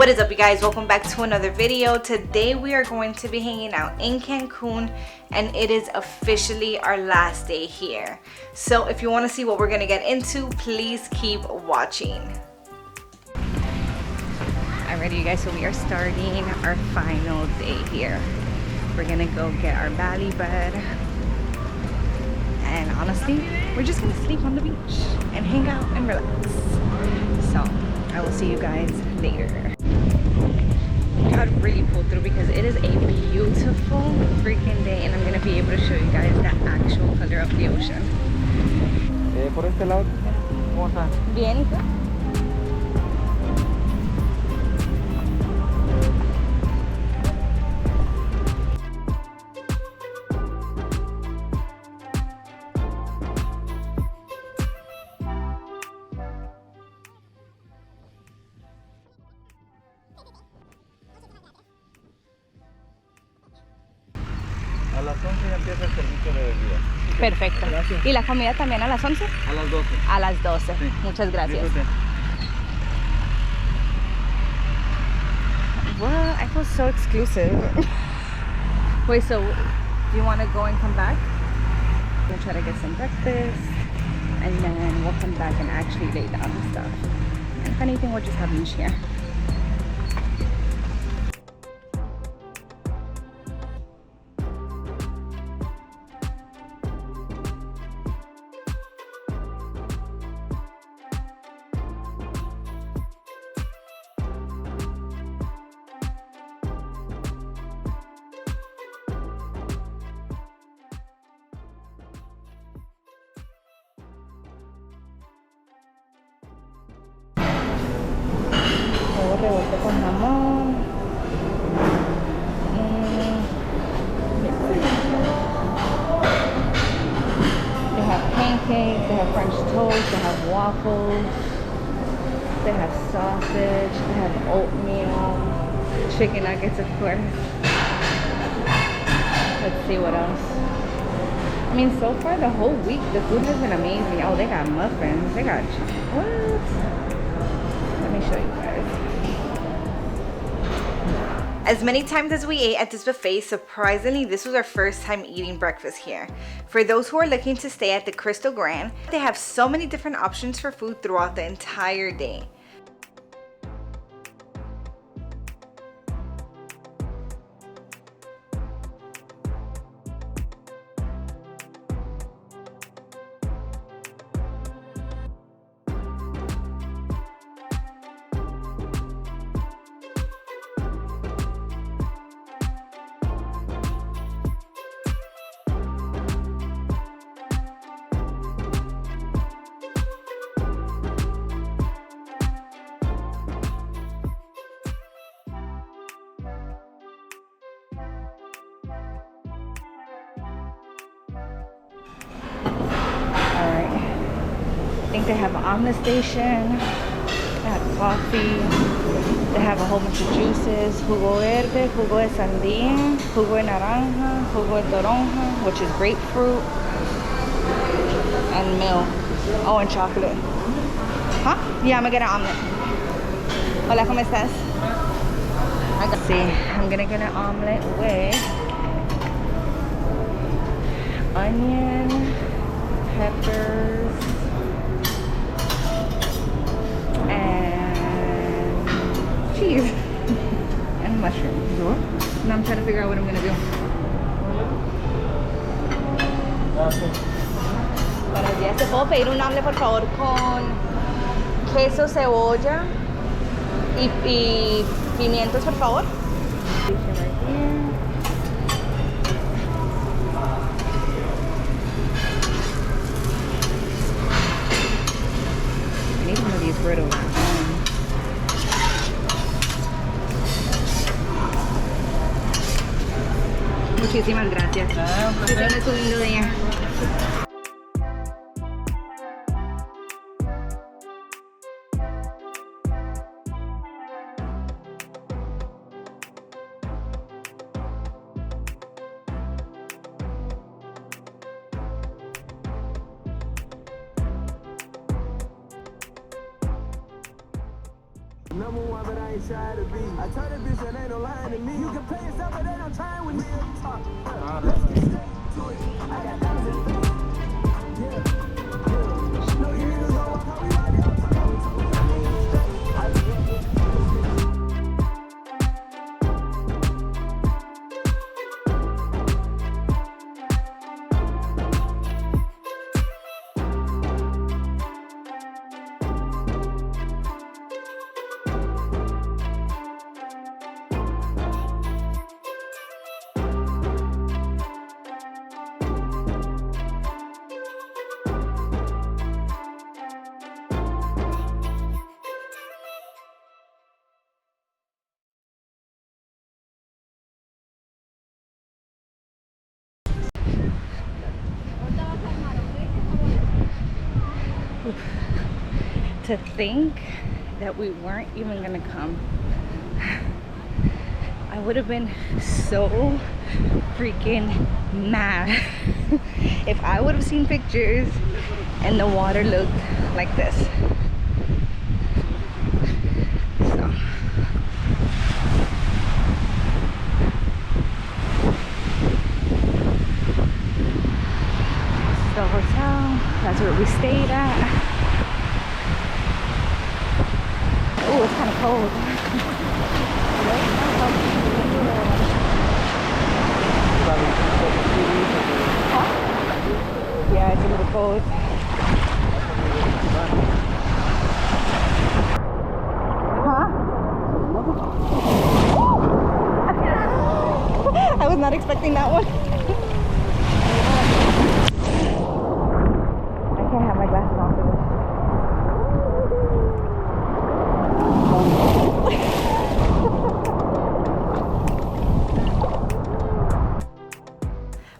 What is up, you guys? Welcome back to another video. Today we are going to be hanging out in Cancun, and it is officially our last day here. So if you want to see what we're going to get into, please keep watching. Alrighty, you guys, so we are starting our final day here. We're gonna go get our valley bed, and honestly, we're just gonna sleep on the beach and hang out and relax. So I will see you guys later. God really pulled through because it is a beautiful freaking day, and I'm gonna be able to show you guys the actual color of the ocean. Por este lado, ¿cómo está? Bien, ¿y tú? A las 11 ya empieza el servicio de bebida. Perfecto. Gracias. ¿Y la comida también a las 11? A las 12. A las 12. Sí. Muchas gracias. Disfruten. What? I feel so exclusive. Wait, so do you want to go and come back? We'll try to get some breakfast, and then we'll come back and actually lay down and stuff. And if anything, we'll just have lunch here. Revuelto con jamón. They have pancakes, they have French toast, they have waffles, they have sausage, they have oatmeal, chicken nuggets, of course. Let's see what else. I mean, so far the whole week the food has been amazing. Oh, they got muffins, they got what? Let me show you guys. As many times as we ate at this buffet, surprisingly, this was our first time eating breakfast here. For those who are looking to stay at the Krystal Grand, they have so many different options for food throughout the entire day. I think they have an omelet station, they have coffee, they have a whole bunch of juices, jugo verde, jugo de sandía, jugo de naranja, jugo de toronja, which is grapefruit, and milk. Oh, and chocolate. Huh? Yeah, I'm gonna get an omelet. Hola, ¿cómo estás? See, I'm gonna get an omelet with onion, peppers, and cheese and mushrooms. Now I'm trying to figure out what I'm gonna do. Buenos días, ¿te puedo pedir un omelette por favor con queso, cebolla y pimientos, por favor? I need one of these griddles. Muchísimas gracias. Que tengas un lindo día. Number one, but I ain't shy to be. I told that bitch that ain't no lying to me. You can play yourself, but they don't try with me. Talk. Let's get straight to it. I got diamonds in face. Yeah, yeah. No, you niggas don't walk how we ride it. I mean, straight. I grew up with To think that we weren't even gonna come. I would have been so freaking mad if I would have seen pictures and the water looked like this. So this is the hotel. That's where we stayed at. Oh, it's kind of cold. Huh? Yeah, it's a little cold. Huh? I was not expecting that one. I can't have my glasses on for this.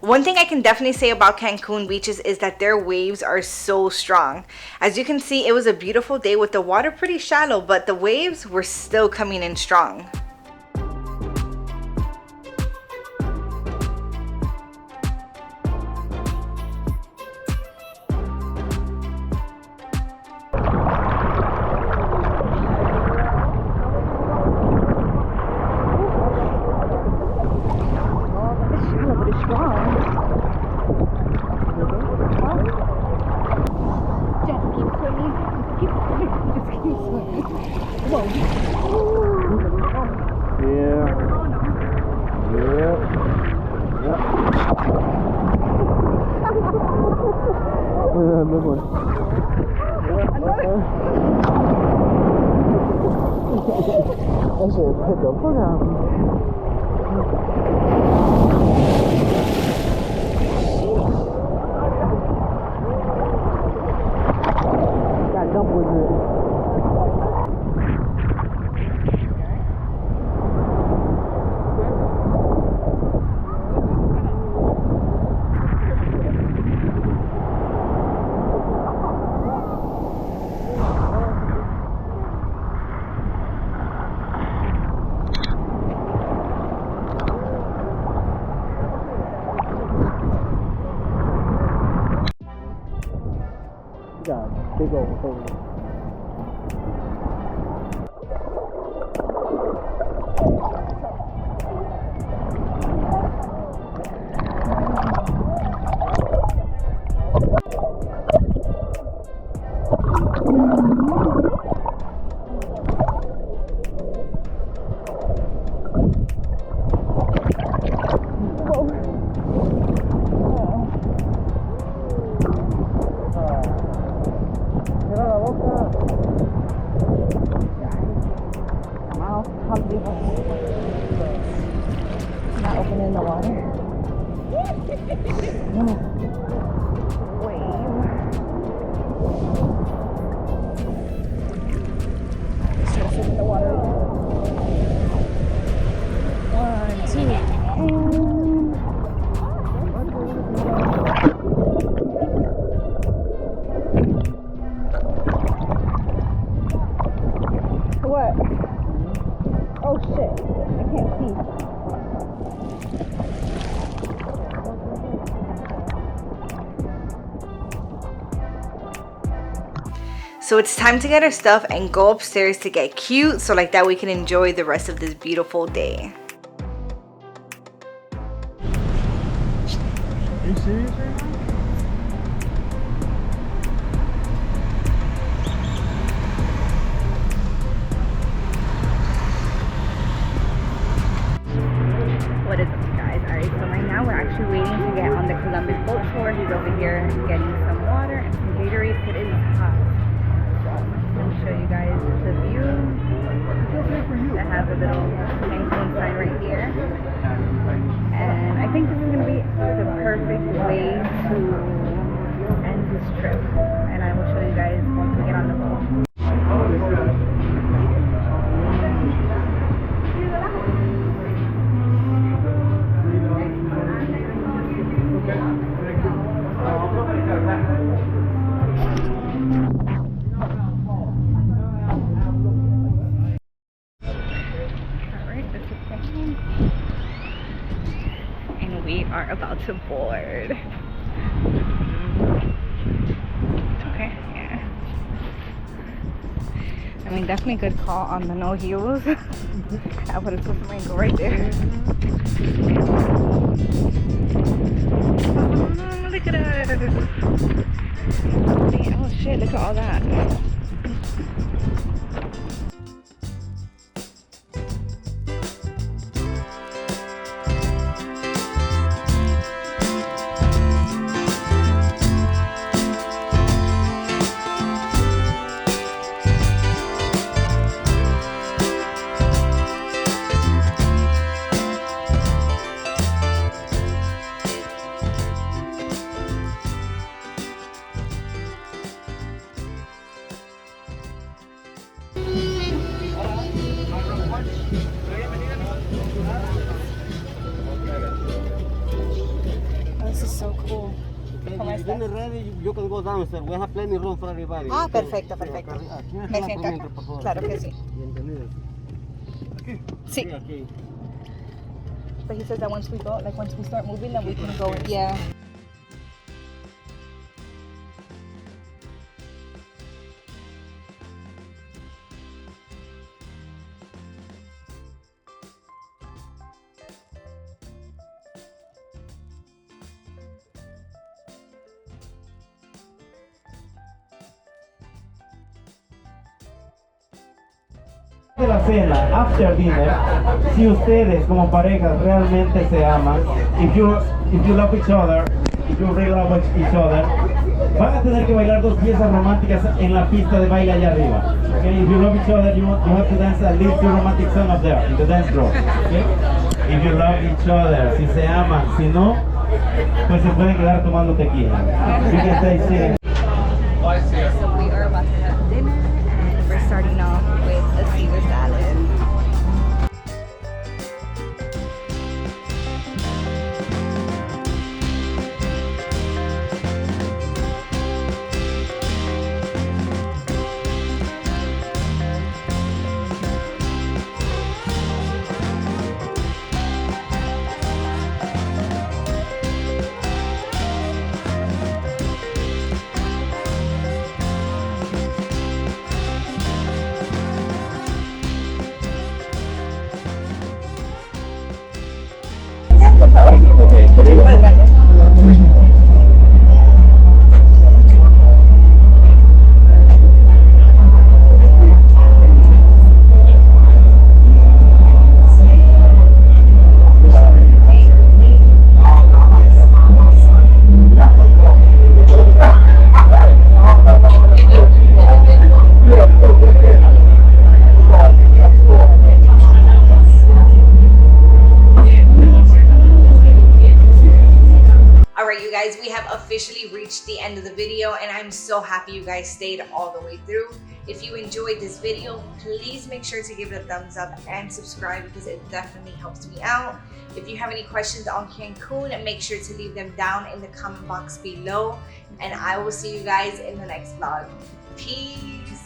One thing I can definitely say about Cancun beaches is that their waves are so strong. As you can see, it was a beautiful day with the water pretty shallow, but the waves were still coming in strong. Got big old hole. Mira la boca. So it's time to get our stuff and go upstairs to get cute, so like that we can enjoy the rest of this beautiful day. Are you serious right now? What is up, guys? Alright, so right now we're actually waiting to get on the Columbus boat tour. He's over here getting some water and some Gatorade. It is hot. So let me show you guys the view. It has a little CANCUN sign right here. And I think this is going to be the perfect way to end this trip. And I will show you guys once we get on the boat. And we are about to board. Okay, yeah. I mean, definitely good call on the no heels. I would have put some ankle right there. Oh, look at that. Oh shit, look at all that. This is so cool. When you're ready, you can go downstairs. We have plenty of room for everybody. Ah, perfecto, perfecto. Me siento acá. Claro que sí. Bienvenidos. Sí. Aquí. But he says that once we go, like once we start moving, then we can go. Yeah. De la cena, after dinner, si ustedes como parejas realmente se aman, if you love each other, if you really love each other, van a tener que bailar dos piezas románticas en la pista de baile allá arriba. Okay? If you love each other, you have to dance at least two romantic songs up there in the dance floor. Okay? If you love each other, si se aman, si no, pues se pueden quedar tomando tequila. You can stay sitting. So we are about to have dinner, and we're starting off with a Caesar salad. We have officially reached the end of the video, and I'm so happy you guys stayed all the way through. If you enjoyed this video, please make sure to give it a thumbs up and subscribe, because it definitely helps me out. If you have any questions on Cancun, make sure to leave them down in the comment box below, and I will see you guys in the next vlog. Peace.